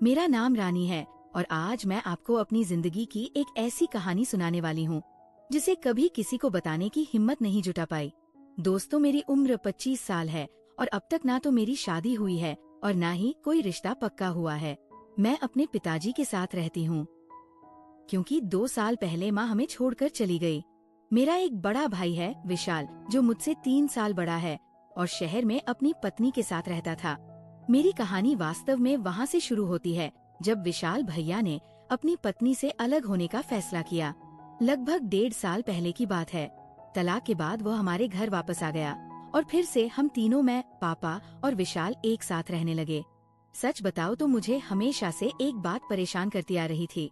मेरा नाम रानी है और आज मैं आपको अपनी जिंदगी की एक ऐसी कहानी सुनाने वाली हूँ जिसे कभी किसी को बताने की हिम्मत नहीं जुटा पाई। दोस्तों, मेरी उम्र 25 साल है और अब तक ना तो मेरी शादी हुई है और ना ही कोई रिश्ता पक्का हुआ है। मैं अपने पिताजी के साथ रहती हूँ क्योंकि 2 साल पहले माँ हमें छोड़कर चली गई। मेरा एक बड़ा भाई है विशाल, जो मुझसे 3 साल बड़ा है और शहर में अपनी पत्नी के साथ रहता था। मेरी कहानी वास्तव में वहाँ से शुरू होती है जब विशाल भैया ने अपनी पत्नी से अलग होने का फैसला किया। लगभग 1.5 साल पहले की बात है। तलाक के बाद वो हमारे घर वापस आ गया और फिर से हम तीनों, मैं, पापा और विशाल, एक साथ रहने लगे। सच बताओ तो मुझे हमेशा से एक बात परेशान करती आ रही थी।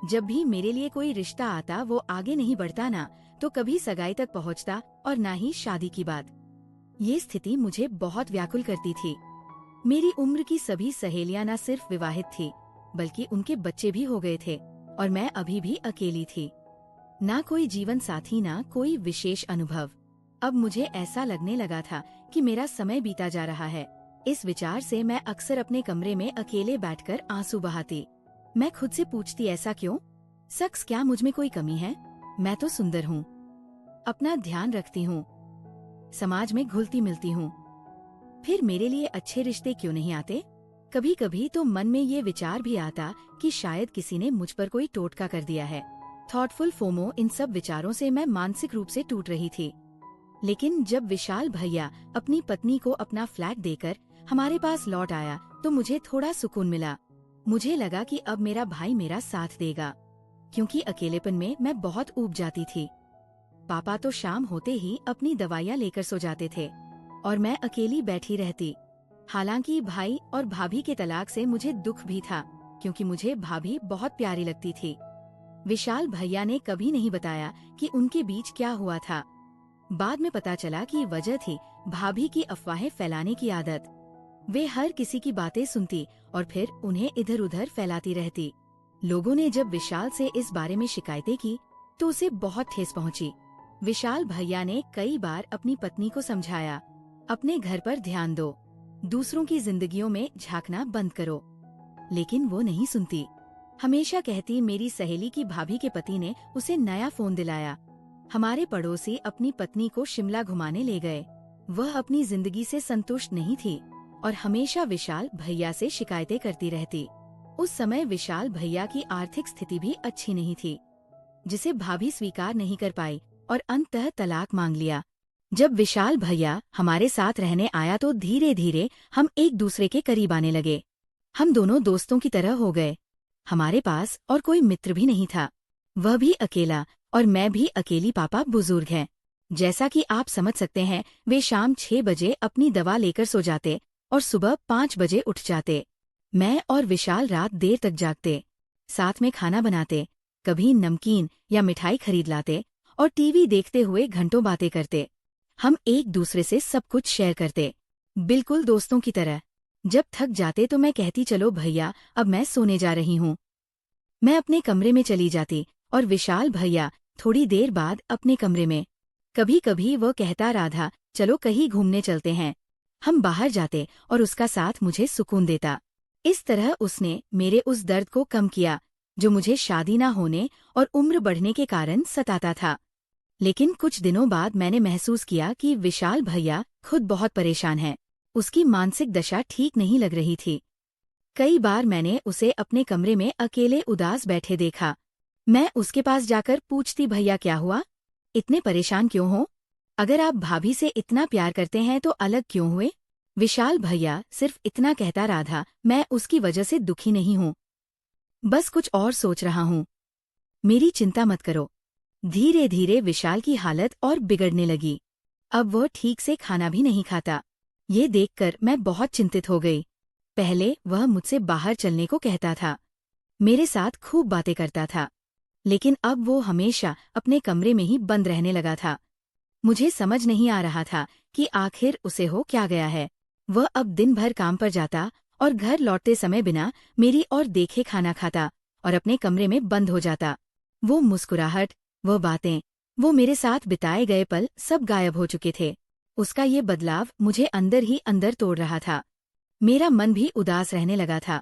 जब भी मेरे लिए कोई रिश्ता आता वो आगे नहीं बढ़ता, ना तो कभी सगाई तक पहुंचता और ना ही शादी की बात। ये स्थिति मुझे बहुत व्याकुल करती थी। मेरी उम्र की सभी सहेलियां न सिर्फ विवाहित थी बल्कि उनके बच्चे भी हो गए थे और मैं अभी भी अकेली थी। ना कोई जीवन साथी, ना कोई विशेष अनुभव। अब मुझे ऐसा लगने लगा था कि मेरा समय बीता जा रहा है। इस विचार से मैं अक्सर अपने कमरे में अकेले बैठकर आंसू बहाती। मैं खुद से पूछती, ऐसा क्यों? शख्स, क्या मुझ में कोई कमी है? मैं तो सुंदर हूँ, अपना ध्यान रखती हूँ, समाज में घुलती मिलती हूँ, फिर मेरे लिए अच्छे रिश्ते क्यों नहीं आते? कभी कभी तो मन में ये विचार भी आता कि शायद किसी ने मुझ पर कोई टोटका कर दिया है। थॉटफुल फोमो, इन सब विचारों से मैं मानसिक रूप से टूट रही थी। लेकिन जब विशाल भैया अपनी पत्नी को अपना फ्लैट देकर हमारे पास लौट आया तो मुझे थोड़ा सुकून मिला। मुझे लगा कि अब मेरा भाई मेरा साथ देगा, क्योंकि अकेलेपन में मैं बहुत ऊब जाती थी। पापा तो शाम होते ही अपनी दवाइयाँ लेकर सो जाते थे और मैं अकेली बैठी रहती। हालांकि भाई और भाभी के तलाक से मुझे दुख भी था, क्योंकि मुझे भाभी बहुत प्यारी लगती थी। विशाल भैया ने कभी नहीं बताया कि उनके बीच क्या हुआ था। बाद में पता चला कि वजह थी भाभी की अफवाहें फैलाने की आदत। वे हर किसी की बातें सुनती और फिर उन्हें इधर उधर फैलाती रहती। लोगों ने जब विशाल से इस बारे में शिकायतें की तो उसे बहुत ठेस पहुंची। विशाल भैया ने कई बार अपनी पत्नी को समझाया, अपने घर पर ध्यान दो, दूसरों की जिंदगियों में झांकना बंद करो, लेकिन वो नहीं सुनती। हमेशा कहती, मेरी सहेली की भाभी के पति ने उसे नया फोन दिलाया। हमारे पड़ोसी अपनी पत्नी को शिमला घुमाने ले गए। वह अपनी जिंदगी से संतुष्ट नहीं थी और हमेशा विशाल भैया से शिकायतें करती रहती। उस समय विशाल भैया की आर्थिक स्थिति भी अच्छी नहीं थी, जिसे भाभी स्वीकार नहीं कर पाई और अंततः तलाक मांग लिया। जब विशाल भैया हमारे साथ रहने आया तो धीरे धीरे हम एक दूसरे के करीब आने लगे। हम दोनों दोस्तों की तरह हो गए। हमारे पास और कोई मित्र भी नहीं था, वह भी अकेला और मैं भी अकेली। पापा बुजुर्ग हैं, जैसा कि आप समझ सकते हैं। वे शाम 6 बजे अपनी दवा लेकर सो जाते और सुबह 5 बजे उठ जाते। मैं और विशाल रात देर तक जागते, साथ में खाना बनाते, कभी नमकीन या मिठाई खरीद लाते और टीवी देखते हुए घंटों बातें करते। हम एक दूसरे से सब कुछ शेयर करते, बिल्कुल दोस्तों की तरह। जब थक जाते तो मैं कहती, चलो भैया अब मैं सोने जा रही हूँ। मैं अपने कमरे में चली जाती और विशाल भैया थोड़ी देर बाद अपने कमरे में। कभी कभी वो कहता, राधा चलो कहीं घूमने चलते हैं। हम बाहर जाते और उसका साथ मुझे सुकून देता। इस तरह उसने मेरे उस दर्द को कम किया जो मुझे शादी न होने और उम्र बढ़ने के कारण सताता था। लेकिन कुछ दिनों बाद मैंने महसूस किया कि विशाल भैया खुद बहुत परेशान है। उसकी मानसिक दशा ठीक नहीं लग रही थी। कई बार मैंने उसे अपने कमरे में अकेले उदास बैठे देखा। मैं उसके पास जाकर पूछती, भैया क्या हुआ? इतने परेशान क्यों हो? अगर आप भाभी से इतना प्यार करते हैं तो अलग क्यों हुए? विशाल भैया सिर्फ इतना कहता, राधा मैं उसकी वजह से दुखी नहीं हूँ, बस कुछ और सोच रहा हूँ, मेरी चिंता मत करो। धीरे धीरे विशाल की हालत और बिगड़ने लगी। अब वह ठीक से खाना भी नहीं खाता। ये देखकर मैं बहुत चिंतित हो गई। पहले वह मुझसे बाहर चलने को कहता था, मेरे साथ खूब बातें करता था, लेकिन अब वो हमेशा अपने कमरे में ही बंद रहने लगा था। मुझे समझ नहीं आ रहा था कि आखिर उसे हो क्या गया है। वह अब दिन भर काम पर जाता और घर लौटते समय बिना मेरी ओर देखे खाना खाता और अपने कमरे में बंद हो जाता। वो मुस्कुराहट, वो बातें, वो मेरे साथ बिताए गए पल सब गायब हो चुके थे। उसका ये बदलाव मुझे अंदर ही अंदर तोड़ रहा था। मेरा मन भी उदास रहने लगा था।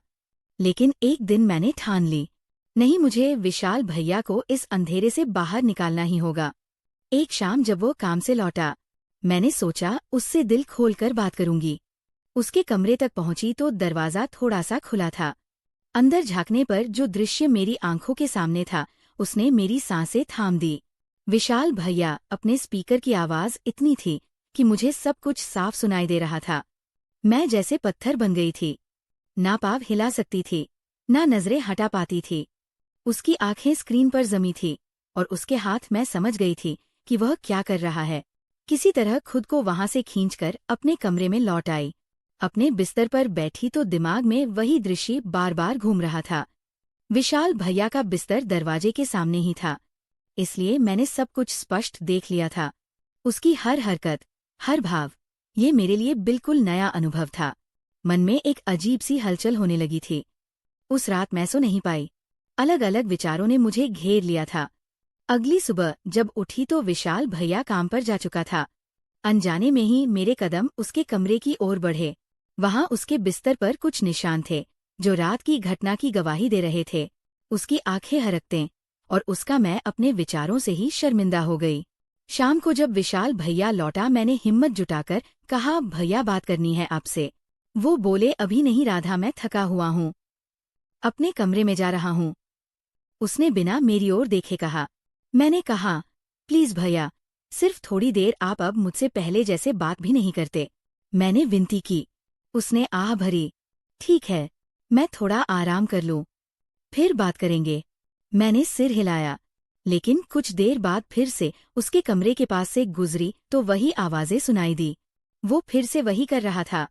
लेकिन एक दिन मैंने ठान ली, नहीं, मुझे विशाल भैया को इस अंधेरे से बाहर निकालना ही होगा। एक शाम जब वो काम से लौटा, मैंने सोचा उससे दिल खोलकर बात करूंगी। उसके कमरे तक पहुंची तो दरवाजा थोड़ा सा खुला था। अंदर झांकने पर जो दृश्य मेरी आंखों के सामने था, उसने मेरी सांसें थाम दी। विशाल भैया अपने स्पीकर की आवाज इतनी थी कि मुझे सब कुछ साफ सुनाई दे रहा था। मैं जैसे पत्थर बन गई थी, ना पाँव हिला सकती थी, ना नजरें हटा पाती थी। उसकी आंखें स्क्रीन पर जमी थी और उसके हाथ, मैं समझ गई थी कि वह क्या कर रहा है। किसी तरह खुद को वहां से खींचकर अपने कमरे में लौट आई। अपने बिस्तर पर बैठी तो दिमाग में वही दृश्य बार बार घूम रहा था। विशाल भैया का बिस्तर दरवाजे के सामने ही था, इसलिए मैंने सब कुछ स्पष्ट देख लिया था। उसकी हर हरकत, हर भाव, ये मेरे लिए बिल्कुल नया अनुभव था। मन में एक अजीब सी हलचल होने लगी थी। उस रात मैं सो नहीं पाई। अलग अलग विचारों ने मुझे घेर लिया था। अगली सुबह जब उठी तो विशाल भैया काम पर जा चुका था। अनजाने में ही मेरे कदम उसके कमरे की ओर बढ़े। वहां उसके बिस्तर पर कुछ निशान थे जो रात की घटना की गवाही दे रहे थे। उसकी आंखें हरकतें और उसका मैं अपने विचारों से ही शर्मिंदा हो गई। शाम को जब विशाल भैया लौटा, मैंने हिम्मत जुटाकर कहा, भैया बात करनी है आपसे। वो बोले, अभी नहीं राधा, मैं थका हुआ हूँ, अपने कमरे में जा रहा हूँ। उसने बिना मेरी ओर देखे कहा। मैंने कहा, प्लीज भैया, सिर्फ थोड़ी देर, आप अब मुझसे पहले जैसे बात भी नहीं करते। मैंने विनती की। उसने आह भरी, ठीक है, मैं थोड़ा आराम कर लूं, फिर बात करेंगे। मैंने सिर हिलाया, लेकिन कुछ देर बाद फिर से उसके कमरे के पास से गुजरी तो वही आवाजें सुनाई दी। वो फिर से वही कर रहा था।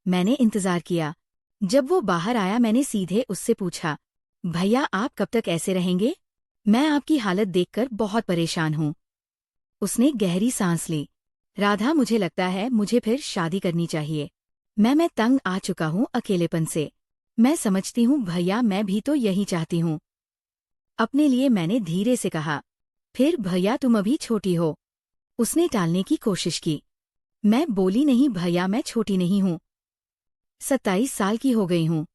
मैंने इंतजार किया। जब वो बाहर आया, मैंने सीधे उससे पूछा, भैया आप कब तक ऐसे रहेंगे? मैं आपकी हालत देखकर बहुत परेशान हूँ। उसने गहरी सांस ली। राधा, मुझे लगता है मुझे फिर शादी करनी चाहिए। मैं तंग आ चुका हूँ अकेलेपन से। मैं समझती हूँ भैया, मैं भी तो यही चाहती हूँ। अपने लिए, मैंने धीरे से कहा। फिर भैया, तुम अभी छोटी हो। उसने टालने की कोशिश की। मैं बोली, नहीं भैया, मैं छोटी नहीं हूँ, 27 साल की हो गई हूँ।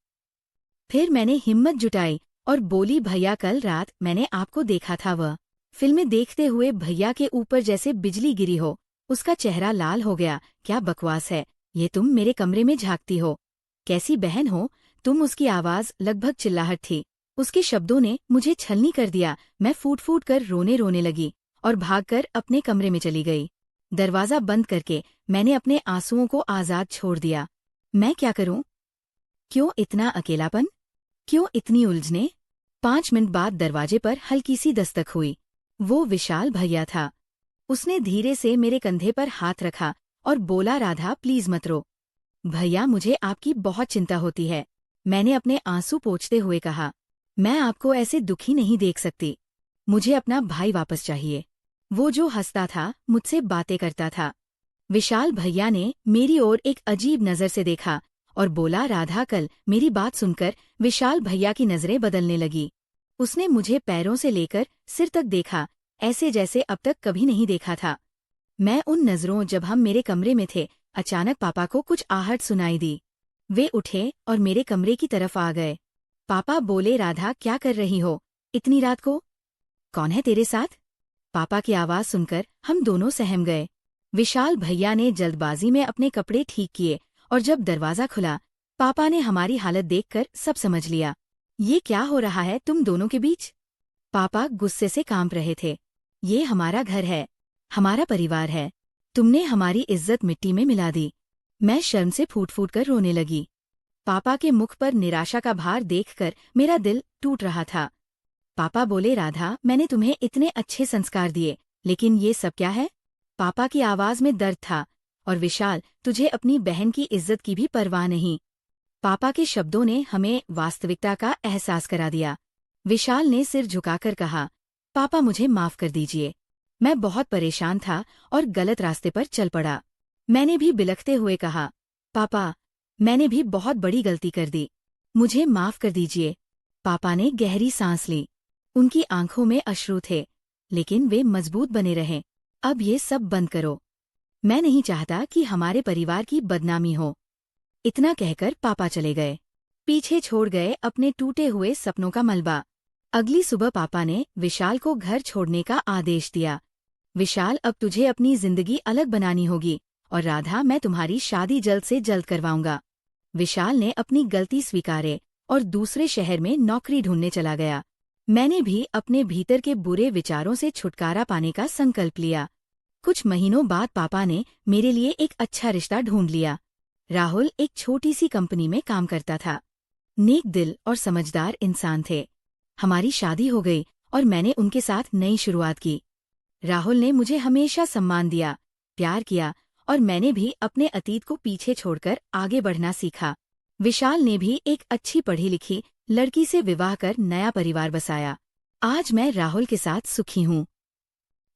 फिर मैंने हिम्मत जुटाई और बोली, भैया कल रात मैंने आपको देखा था, वह फिल्में देखते हुए भैया के ऊपर जैसे बिजली गिरी हो। उसका चेहरा लाल हो गया। क्या बकवास है ये, तुम मेरे कमरे में झांकती हो, कैसी बहन हो तुम? उसकी आवाज लगभग चिल्लाहट थी। उसके शब्दों ने मुझे छलनी कर दिया। मैं फूट फूट कर रोने लगी और भागकर अपने कमरे में चली गई। दरवाजा बंद करके मैंने अपने आंसुओं को आजाद छोड़ दिया। मैं क्या करूं? क्यों इतना अकेलापन? क्यों इतनी उलझने? 5 मिनट बाद दरवाजे पर हल्की सी दस्तक हुई। वो विशाल भैया था। उसने धीरे से मेरे कंधे पर हाथ रखा और बोला, राधा प्लीज मत रो। भैया, मुझे आपकी बहुत चिंता होती है। मैंने अपने आंसू पोंछते हुए कहा, मैं आपको ऐसे दुखी नहीं देख सकती। मुझे अपना भाई वापस चाहिए, वो जो हंसता था, मुझसे बातें करता था। विशाल भैया ने मेरी ओर एक अजीब नजर से देखा और बोला, राधा। कल मेरी बात सुनकर विशाल भैया की नजरें बदलने लगी। उसने मुझे पैरों से लेकर सिर तक देखा, ऐसे जैसे अब तक कभी नहीं देखा था। मैं उन नजरों, जब हम मेरे कमरे में थे, अचानक पापा को कुछ आहट सुनाई दी। वे उठे और मेरे कमरे की तरफ आ गए। पापा बोले, राधा क्या कर रही हो इतनी रात को? कौन है तेरे साथ? पापा की आवाज सुनकर हम दोनों सहम गए। विशाल भैया ने जल्दबाजी में अपने कपड़े ठीक किए और जब दरवाजा खुला, पापा ने हमारी हालत देखकर सब समझ लिया। ये क्या हो रहा है तुम दोनों के बीच? पापा गुस्से से कांप रहे थे। ये हमारा घर है, हमारा परिवार है, तुमने हमारी इज्जत मिट्टी में मिला दी। मैं शर्म से फूट फूट कर रोने लगी। पापा के मुख पर निराशा का भार देखकर मेरा दिल टूट रहा था। पापा बोले, राधा मैंने तुम्हें इतने अच्छे संस्कार दिए, लेकिन ये सब क्या है? पापा की आवाज में दर्द था। और विशाल, तुझे अपनी बहन की इज्जत की भी परवाह नहीं। पापा के शब्दों ने हमें वास्तविकता का एहसास करा दिया। विशाल ने सिर झुकाकर कहा, पापा मुझे माफ कर दीजिए, मैं बहुत परेशान था और गलत रास्ते पर चल पड़ा। मैंने भी बिलखते हुए कहा, पापा मैंने भी बहुत बड़ी गलती कर दी, मुझे माफ कर दीजिए। पापा ने गहरी सांस ली। उनकी आंखों में अश्रु थे, लेकिन वे मजबूत बने रहे। अब ये सब बंद करो, मैं नहीं चाहता कि हमारे परिवार की बदनामी हो। इतना कहकर पापा चले गए। पीछे छोड़ गए अपने टूटे हुए सपनों का मलबा। अगली सुबह पापा ने विशाल को घर छोड़ने का आदेश दिया। विशाल, अब तुझे अपनी जिंदगी अलग बनानी होगी और राधा, मैं तुम्हारी शादी जल्द से जल्द करवाऊंगा। विशाल ने अपनी गलती स्वीकारे और दूसरे शहर में नौकरी ढूंढने चला गया। मैंने भी अपने भीतर के बुरे विचारों से छुटकारा पाने का संकल्प लिया। कुछ महीनों बाद पापा ने मेरे लिए एक अच्छा रिश्ता ढूंढ लिया। राहुल एक छोटी सी कंपनी में काम करता था। नेक दिल और समझदार इंसान थे। हमारी शादी हो गई और मैंने उनके साथ नई शुरुआत की। राहुल ने मुझे हमेशा सम्मान दिया, प्यार किया और मैंने भी अपने अतीत को पीछे छोड़कर आगे बढ़ना सीखा। विशाल ने भी एक अच्छी पढ़ी लिखी लड़की से विवाह कर नया परिवार बसाया। आज मैं राहुल के साथ सुखी हूँ।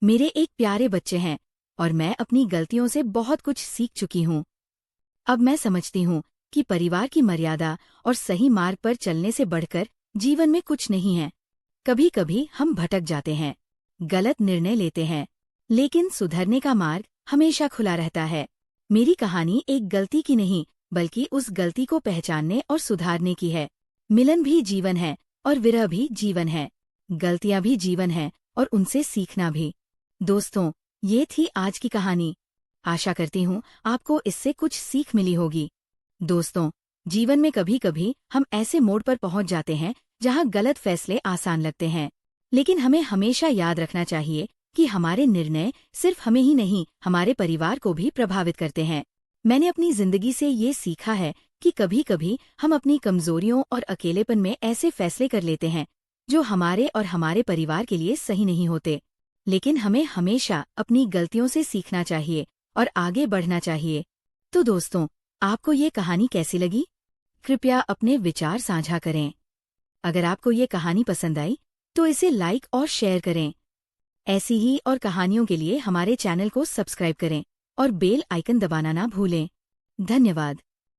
मेरे एक प्यारे बच्चे हैं और मैं अपनी गलतियों से बहुत कुछ सीख चुकी हूँ। अब मैं समझती हूँ कि परिवार की मर्यादा और सही मार्ग पर चलने से बढ़कर जीवन में कुछ नहीं है। कभी कभी हम भटक जाते हैं, गलत निर्णय लेते हैं, लेकिन सुधरने का मार्ग हमेशा खुला रहता है। मेरी कहानी एक गलती की नहीं, बल्कि उस गलती को पहचानने और सुधारने की है। मिलन भी जीवन है और विरह भी जीवन है। गलतियां भी जीवन है और उनसे सीखना भी। दोस्तों, ये थी आज की कहानी। आशा करती हूँ आपको इससे कुछ सीख मिली होगी। दोस्तों, जीवन में कभी कभी हम ऐसे मोड़ पर पहुंच जाते हैं जहां गलत फैसले आसान लगते हैं, लेकिन हमें हमेशा याद रखना चाहिए कि हमारे निर्णय सिर्फ हमें ही नहीं, हमारे परिवार को भी प्रभावित करते हैं। मैंने अपनी जिंदगी से ये सीखा है कि कभी कभी हम अपनी कमजोरियों और अकेलेपन में ऐसे फैसले कर लेते हैं जो हमारे और हमारे परिवार के लिए सही नहीं होते। लेकिन हमें हमेशा अपनी गलतियों से सीखना चाहिए और आगे बढ़ना चाहिए। तो दोस्तों, आपको ये कहानी कैसी लगी? कृपया अपने विचार साझा करें। अगर आपको ये कहानी पसंद आई तो इसे लाइक और शेयर करें। ऐसी ही और कहानियों के लिए हमारे चैनल को सब्सक्राइब करें और बेल आइकन दबाना ना भूलें। धन्यवाद।